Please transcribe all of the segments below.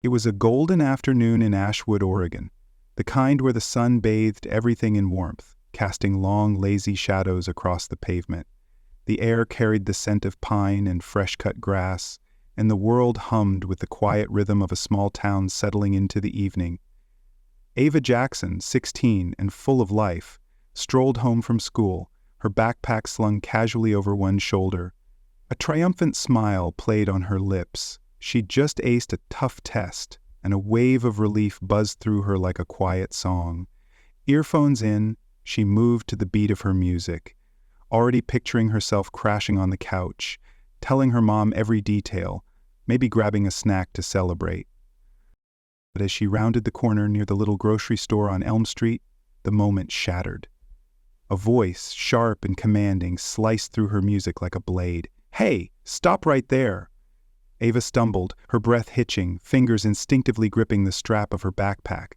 It was a golden afternoon in Ashwood, Oregon, the kind where the sun bathed everything in warmth, casting long, lazy shadows across the pavement. The air carried the scent of pine and fresh-cut grass, and the world hummed with the quiet rhythm of a small town settling into the evening. Ava Jackson, 16 and full of life, strolled home from school, her backpack slung casually over one shoulder. A triumphant smile played on her lips. She'd just aced a tough test, and a wave of relief buzzed through her like a quiet song. Earphones in, she moved to the beat of her music, already picturing herself crashing on the couch, telling her mom every detail, maybe grabbing a snack to celebrate. But as she rounded the corner near the little grocery store on Elm Street, the moment shattered. A voice, sharp and commanding, sliced through her music like a blade. "Hey, stop right there!" Ava stumbled, her breath hitching, fingers instinctively gripping the strap of her backpack.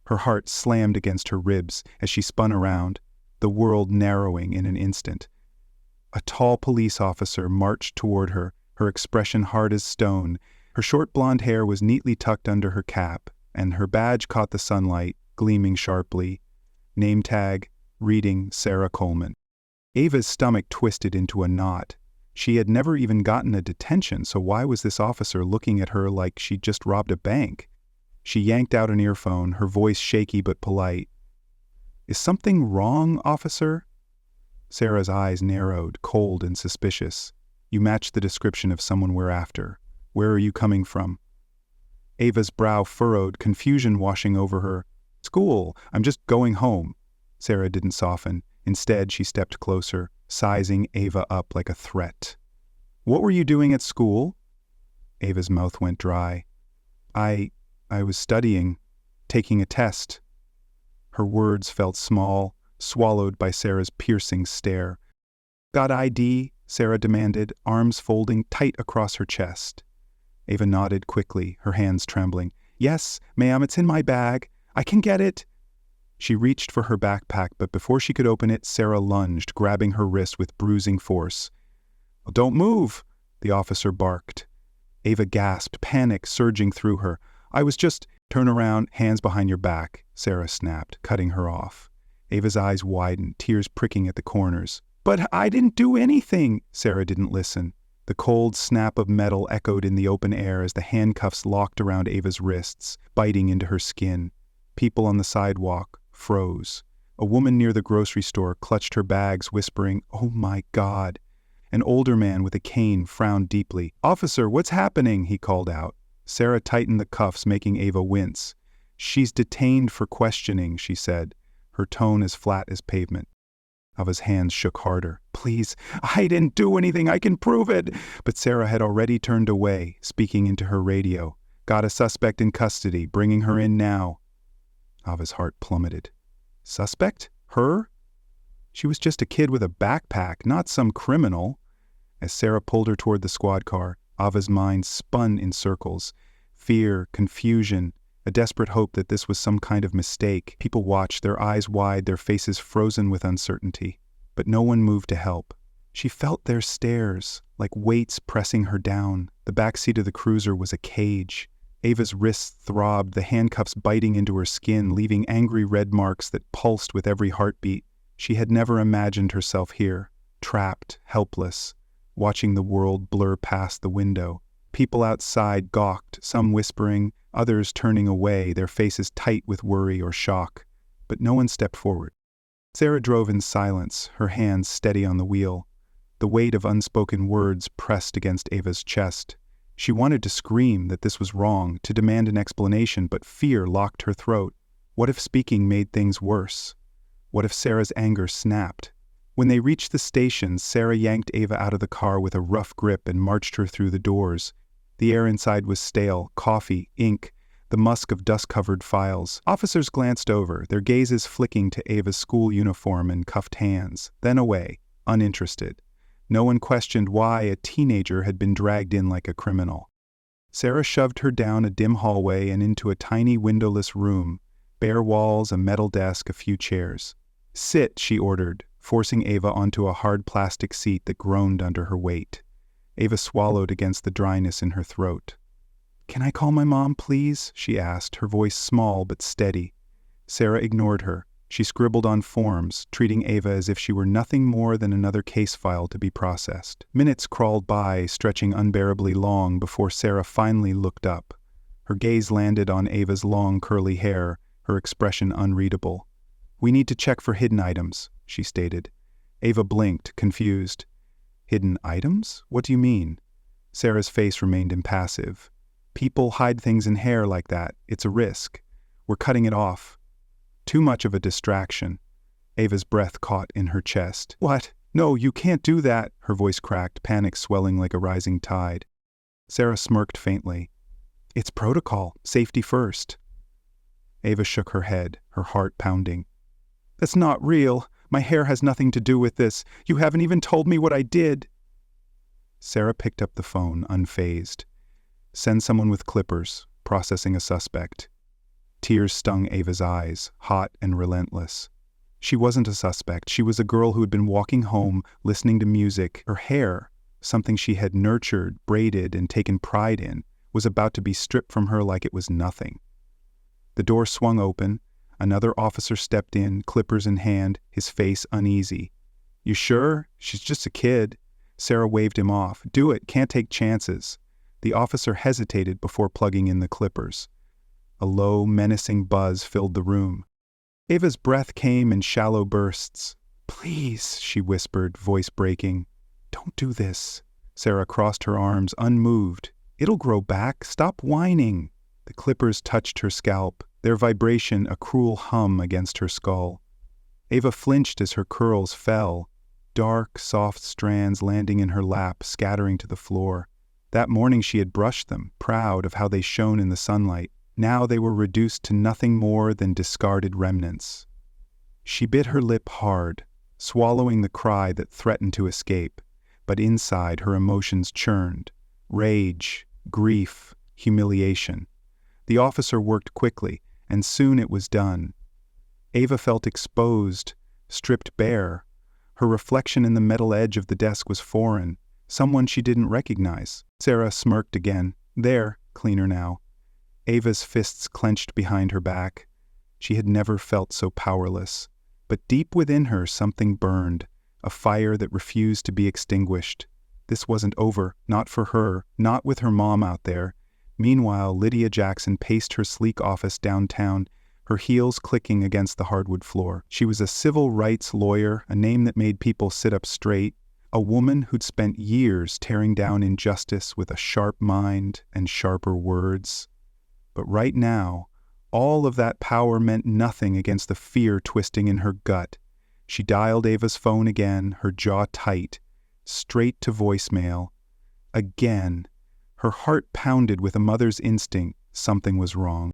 Her heart slammed against her ribs as she spun around, the world narrowing in an instant. A tall police officer marched toward her, her expression hard as stone. Her short blonde hair was neatly tucked under her cap, and her badge caught the sunlight, gleaming sharply. Name tag, reading Sarah Coleman. Ava's stomach twisted into a knot. She had never even gotten a detention, so why was this officer looking at her like she'd just robbed a bank? She yanked out an earphone, her voice shaky but polite. "Is something wrong, officer?" Sarah's eyes narrowed, cold and suspicious. "You match the description of someone we're after. Where are you coming from?" Ava's brow furrowed, confusion washing over her. "School. I'm just going home." Sarah didn't soften. Instead, she stepped closer, sizing Ava up like a threat. "What were you doing at school?" Ava's mouth went dry. I was studying, taking a test." Her words felt small, swallowed by Sarah's piercing stare. "Got ID?" Sarah demanded, arms folding tight across her chest. Ava nodded quickly, her hands trembling. "Yes, ma'am, it's in my bag. I can get it." She reached for her backpack, but before she could open it, Sarah lunged, grabbing her wrist with bruising force. "Don't move," the officer barked. Ava gasped, panic surging through her. "I was just—" "Turn around, hands behind your back," Sarah snapped, cutting her off. Ava's eyes widened, tears pricking at the corners. "But I didn't do anything!" Sarah didn't listen. The cold snap of metal echoed in the open air as the handcuffs locked around Ava's wrists, biting into her skin. People on the sidewalk froze. A woman near the grocery store clutched her bags, whispering, "Oh my God." An older man with a cane frowned deeply. "Officer, what's happening?" he called out. Sarah tightened the cuffs, making Ava wince. "She's detained for questioning," she said, her tone as flat as pavement. Ava's hands shook harder. "Please, I didn't do anything, I can prove it!" But Sarah had already turned away, speaking into her radio. "Got a suspect in custody, bringing her in now." Ava's heart plummeted. Suspect? Her? She was just a kid with a backpack, not some criminal. As Sarah pulled her toward the squad car, Ava's mind spun in circles. Fear, confusion, a desperate hope that this was some kind of mistake. People watched, their eyes wide, their faces frozen with uncertainty. But no one moved to help. She felt their stares, like weights pressing her down. The backseat of the cruiser was a cage. Ava's wrists throbbed, the handcuffs biting into her skin, leaving angry red marks that pulsed with every heartbeat. She had never imagined herself here, trapped, helpless, watching the world blur past the window. People outside gawked, some whispering, others turning away, their faces tight with worry or shock. But no one stepped forward. Sarah drove in silence, her hands steady on the wheel. The weight of unspoken words pressed against Ava's chest. She wanted to scream that this was wrong, to demand an explanation, but fear locked her throat. What if speaking made things worse? What if Sarah's anger snapped? When they reached the station, Sarah yanked Ava out of the car with a rough grip and marched her through the doors. The air inside was stale, coffee, ink, the musk of dust-covered files. Officers glanced over, their gazes flicking to Ava's school uniform and cuffed hands, then away, uninterested. No one questioned why a teenager had been dragged in like a criminal. Sarah shoved her down a dim hallway and into a tiny windowless room, bare walls, a metal desk, a few chairs. "Sit," she ordered, forcing Ava onto a hard plastic seat that groaned under her weight. Ava swallowed against the dryness in her throat. "Can I call my mom, please?" she asked, her voice small but steady. Sarah ignored her. She scribbled on forms, treating Ava as if she were nothing more than another case file to be processed. Minutes crawled by, stretching unbearably long before Sarah finally looked up. Her gaze landed on Ava's long curly hair, her expression unreadable. "We need to check for hidden items," she stated. Ava blinked, confused. "Hidden items? What do you mean?" Sarah's face remained impassive. "People hide things in hair like that. It's a risk. We're cutting it off." Too much of a distraction. Ava's breath caught in her chest. "What? No, you can't do that," her voice cracked, panic swelling like a rising tide. Sarah smirked faintly. "It's protocol. Safety first." Ava shook her head, her heart pounding. "That's not real. My hair has nothing to do with this. You haven't even told me what I did." Sarah picked up the phone, unfazed. "Send someone with clippers. Processing a suspect." Tears stung Ava's eyes, hot and relentless. She wasn't a suspect. She was a girl who had been walking home, listening to music. Her hair, something she had nurtured, braided, and taken pride in, was about to be stripped from her like it was nothing. The door swung open. Another officer stepped in, clippers in hand, his face uneasy. "You sure? She's just a kid." Sarah waved him off. "Do it. Can't take chances." The officer hesitated before plugging in the clippers. A low, menacing buzz filled the room. Ava's breath came in shallow bursts. "Please," she whispered, voice breaking. "Don't do this." Sarah crossed her arms, unmoved. "It'll grow back. Stop whining." The clippers touched her scalp, their vibration a cruel hum against her skull. Ava flinched as her curls fell, dark, soft strands landing in her lap, scattering to the floor. That morning she had brushed them, proud of how they shone in the sunlight. Now they were reduced to nothing more than discarded remnants. She bit her lip hard, swallowing the cry that threatened to escape, but inside her emotions churned. Rage, grief, humiliation. The officer worked quickly, and soon it was done. Ava felt exposed, stripped bare. Her reflection in the metal edge of the desk was foreign, someone she didn't recognize. Sarah smirked again. There, cleaner now. Ava's fists clenched behind her back. She had never felt so powerless. But deep within her something burned, a fire that refused to be extinguished. This wasn't over, not for her, not with her mom out there. Meanwhile, Lydia Jackson paced her sleek office downtown, her heels clicking against the hardwood floor. She was a civil rights lawyer, a name that made people sit up straight, a woman who'd spent years tearing down injustice with a sharp mind and sharper words. But right now, all of that power meant nothing against the fear twisting in her gut. She dialed Ava's phone again, her jaw tight, straight to voicemail. Again. Her heart pounded with a mother's instinct. Something was wrong.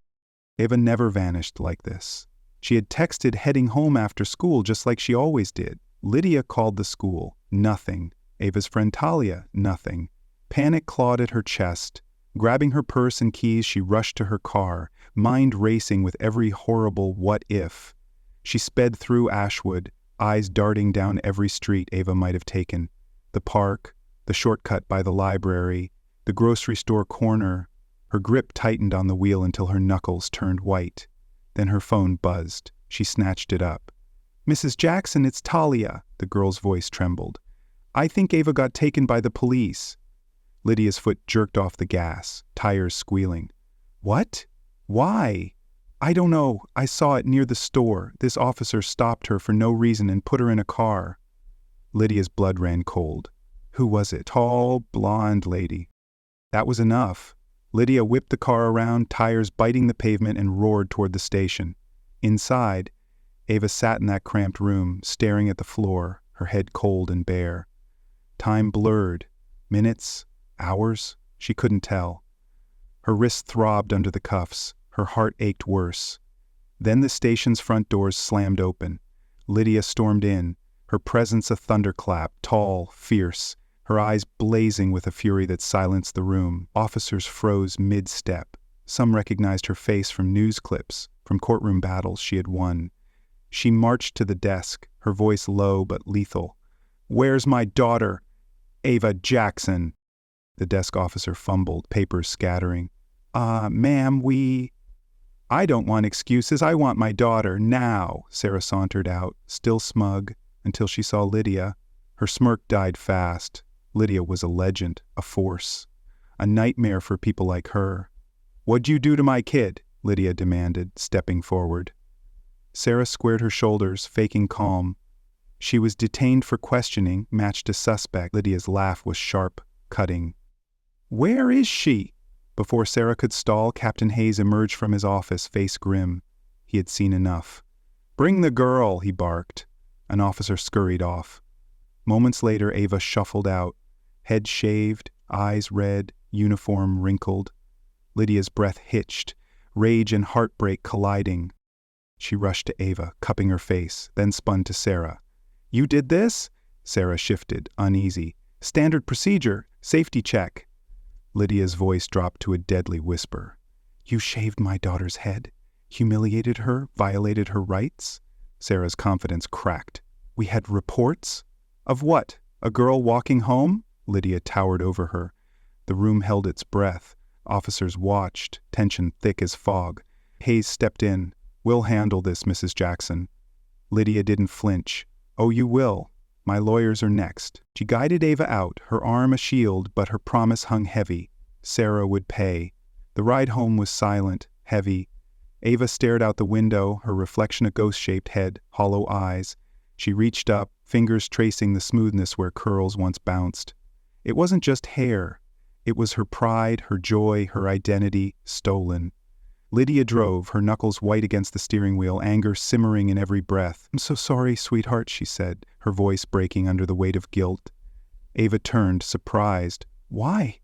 Ava never vanished like this. She had texted heading home after school just like she always did. Lydia called the school. Nothing. Ava's friend Talia. Nothing. Panic clawed at her chest. Grabbing her purse and keys, she rushed to her car, mind racing with every horrible what if. She sped through Ashwood, eyes darting down every street Ava might have taken. The park, the shortcut by the library, the grocery store corner. Her grip tightened on the wheel until her knuckles turned white. Then her phone buzzed. She snatched it up. "Mrs. Jackson, it's Talia," the girl's voice trembled. "I think Ava got taken by the police." Lydia's foot jerked off the gas, tires squealing. "What? Why?" "I don't know. I saw it near the store. This officer stopped her for no reason and put her in a car." Lydia's blood ran cold. Who was it? Tall, blonde lady. That was enough. Lydia whipped the car around, tires biting the pavement, and roared toward the station. Inside, Ava sat in that cramped room, staring at the floor, her head cold and bare. Time blurred. Minutes? Hours? She couldn't tell. Her wrist throbbed under the cuffs. Her heart ached worse. Then the station's front doors slammed open. Lydia stormed in, her presence a thunderclap, tall, fierce, her eyes blazing with a fury that silenced the room. Officers froze mid-step. Some recognized her face from news clips, from courtroom battles she had won. She marched to the desk, her voice low but lethal. "Where's my daughter? Ava Jackson." The desk officer fumbled, papers scattering. Ma'am, I don't want excuses. I want my daughter now." Sarah sauntered out, still smug, until she saw Lydia. Her smirk died fast. Lydia was a legend, a force, a nightmare for people like her. "What'd you do to my kid?" Lydia demanded, stepping forward. Sarah squared her shoulders, faking calm. "She was detained for questioning, matched a suspect." Lydia's laugh was sharp, cutting. "Where is she?" Before Sarah could stall, Captain Hayes emerged from his office, face grim. He had seen enough. "Bring the girl," he barked. An officer scurried off. Moments later, Ava shuffled out, head shaved, eyes red, uniform wrinkled. Lydia's breath hitched, rage and heartbreak colliding. She rushed to Ava, cupping her face, then spun to Sarah. "You did this?" Sarah shifted, uneasy. "Standard procedure, safety check." Lydia's voice dropped to a deadly whisper. "You shaved my daughter's head? Humiliated her? Violated her rights?" Sarah's confidence cracked. "We had reports?" "Of what? A girl walking home?" Lydia towered over her. The room held its breath. Officers watched, tension thick as fog. Hayes stepped in. "We'll handle this, Mrs. Jackson." Lydia didn't flinch. "Oh, you will. My lawyers are next." She guided Ava out, her arm a shield, but her promise hung heavy. Sarah would pay. The ride home was silent, heavy. Ava stared out the window, her reflection a ghost-shaped head, hollow eyes. She reached up, fingers tracing the smoothness where curls once bounced. It wasn't just hair. It was her pride, her joy, her identity, stolen. Lydia drove, her knuckles white against the steering wheel, anger simmering in every breath. "I'm so sorry, sweetheart," she said, her voice breaking under the weight of guilt. Ava turned, surprised. "Why?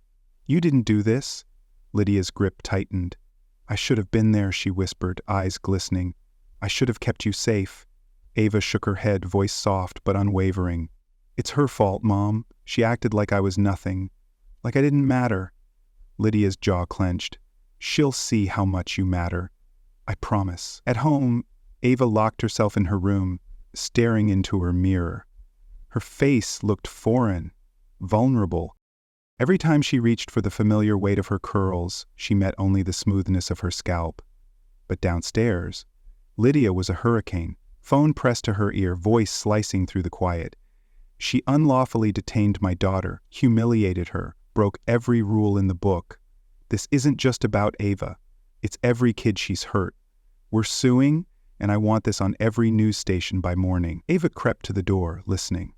You didn't do this." Lydia's grip tightened. "I should have been there," she whispered, eyes glistening. "I should have kept you safe." Ava shook her head, voice soft but unwavering. "It's her fault, Mom. She acted like I was nothing. Like I didn't matter." Lydia's jaw clenched. "She'll see how much you matter. I promise." At home, Ava locked herself in her room, staring into her mirror. Her face looked foreign, vulnerable. Every time she reached for the familiar weight of her curls, she met only the smoothness of her scalp. But downstairs, Lydia was a hurricane, phone pressed to her ear, voice slicing through the quiet. "She unlawfully detained my daughter, humiliated her, broke every rule in the book. This isn't just about Ava. It's every kid she's hurt. We're suing, and I want this on every news station by morning." Ava crept to the door, listening.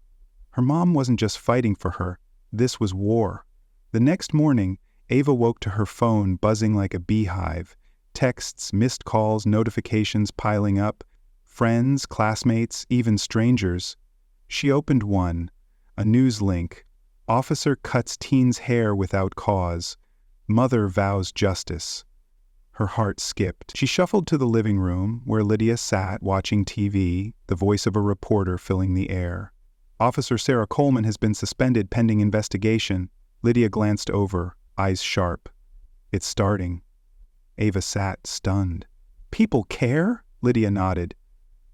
Her mom wasn't just fighting for her. This was war. The next morning, Ava woke to her phone buzzing like a beehive. Texts, missed calls, notifications piling up. Friends, classmates, even strangers. She opened one, a news link. "Officer cuts teen's hair without cause. Mother vows justice." Her heart skipped. She shuffled to the living room, where Lydia sat, watching TV, the voice of a reporter filling the air. "Officer Sarah Coleman has been suspended pending investigation." Lydia glanced over, eyes sharp. "It's starting." Ava sat, stunned. "People care?" Lydia nodded.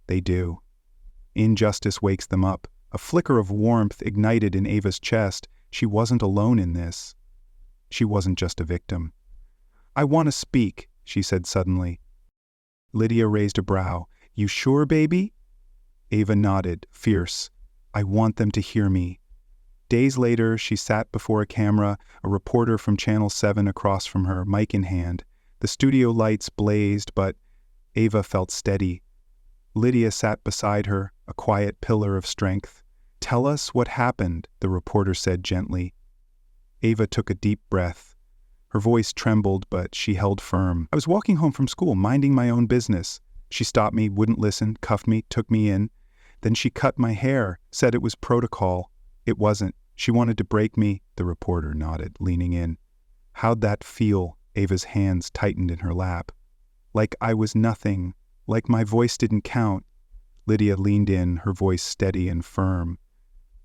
"They do. Injustice wakes them up." A flicker of warmth ignited in Ava's chest. She wasn't alone in this. She wasn't just a victim. "I want to speak," she said suddenly. Lydia raised a brow. "You sure, baby?" Ava nodded, fierce. "I want them to hear me." Days later, she sat before a camera, a reporter from Channel 7 across from her, mic in hand. The studio lights blazed, but Ava felt steady. Lydia sat beside her, a quiet pillar of strength. "Tell us what happened," the reporter said gently. Ava took a deep breath. Her voice trembled, but she held firm. "I was walking home from school, minding my own business. She stopped me, wouldn't listen, cuffed me, took me in. Then she cut my hair, said it was protocol. It wasn't. She wanted to break me," the reporter nodded, leaning in. "How'd that feel?" Ava's hands tightened in her lap. "Like I was nothing. Like my voice didn't count." Lydia leaned in, her voice steady and firm.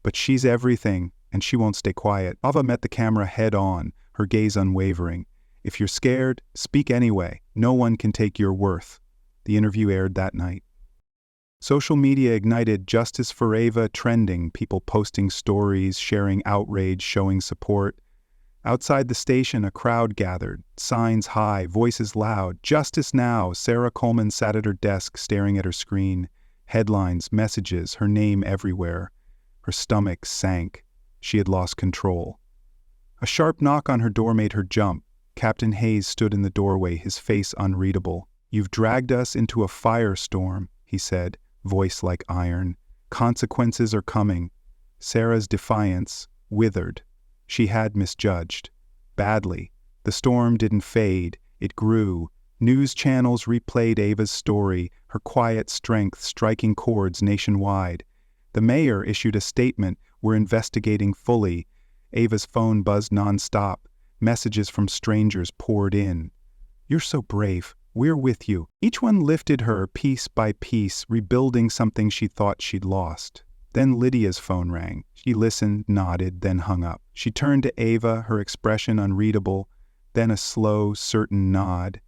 "But she's everything, and she won't stay quiet." Ava met the camera head on, her gaze unwavering. "If you're scared, speak anyway. No one can take your worth." The interview aired that night. Social media ignited Justice for Ava trending, people posting stories, sharing outrage, showing support. Outside the station, a crowd gathered, signs high, voices loud. Justice now! Sarah Coleman sat at her desk staring at her screen. Headlines, messages, her name everywhere. Her stomach sank. She had lost control. A sharp knock on her door made her jump. Captain Hayes stood in the doorway, his face unreadable. "You've dragged us into a firestorm," he said, voice like iron. "Consequences are coming." Sarah's defiance withered. She had misjudged. Badly. The storm didn't fade. It grew. News channels replayed Ava's story, her quiet strength striking chords nationwide. The mayor issued a statement, "We're investigating fully." Ava's phone buzzed nonstop. Messages from strangers poured in. "You're so brave. We're with you." Each one lifted her piece by piece, rebuilding something she thought she'd lost. Then Lydia's phone rang. She listened, nodded, then hung up. She turned to Ava, her expression unreadable, then a slow, certain nod.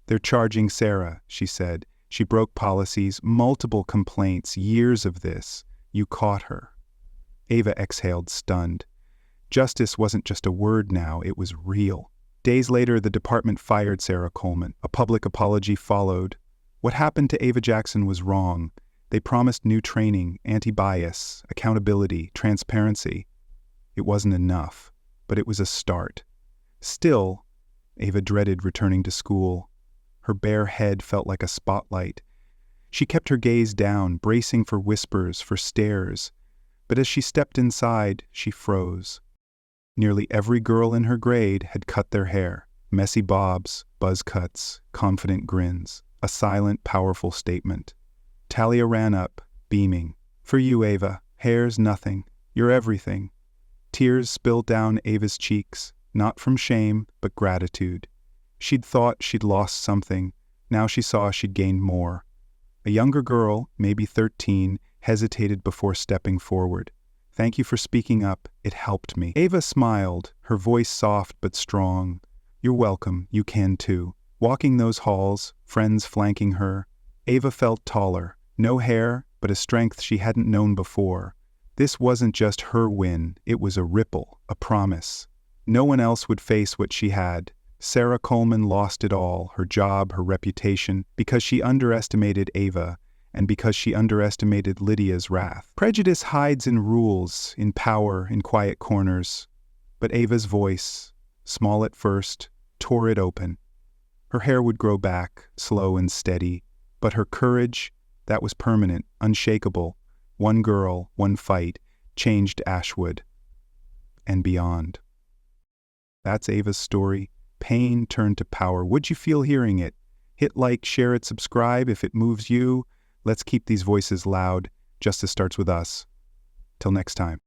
"They're charging Sarah," she said. "She broke policies, multiple complaints, years of this. You caught her." Ava exhaled, stunned. Justice wasn't just a word now, it was real. Days later, the department fired Sarah Coleman. A public apology followed. What happened to Ava Jackson was wrong. They promised new training, anti-bias, accountability, transparency. It wasn't enough, but it was a start. Still, Ava dreaded returning to school. Her bare head felt like a spotlight. She kept her gaze down, bracing for whispers, for stares. But as she stepped inside, she froze. Nearly every girl in her grade had cut their hair. Messy bobs, buzz cuts, confident grins. A silent, powerful statement. Talia ran up, beaming. "For you, Ava. Hair's nothing. You're everything." Tears spilled down Ava's cheeks, not from shame, but gratitude. She'd thought she'd lost something. Now she saw she'd gained more. A younger girl, maybe 13, hesitated before stepping forward. "Thank you for speaking up. It helped me." Ava smiled, her voice soft but strong. "You're welcome. You can too." Walking those halls, friends flanking her, Ava felt taller. No hair, but a strength she hadn't known before. This wasn't just her win, it was a ripple, a promise. No one else would face what she had. Sarah Coleman lost it all, her job, her reputation, because she underestimated Ava, and because she underestimated Lydia's wrath. Prejudice hides in rules, in power, in quiet corners. But Ava's voice, small at first, tore it open. Her hair would grow back, slow and steady, but her courage, that was permanent, unshakable. One girl, one fight, changed Ashwood and beyond. That's Ava's story. Pain turned to power. What'd you feel hearing it? Hit like, share it, subscribe if it moves you. Let's keep these voices loud. Justice starts with us. Till next time.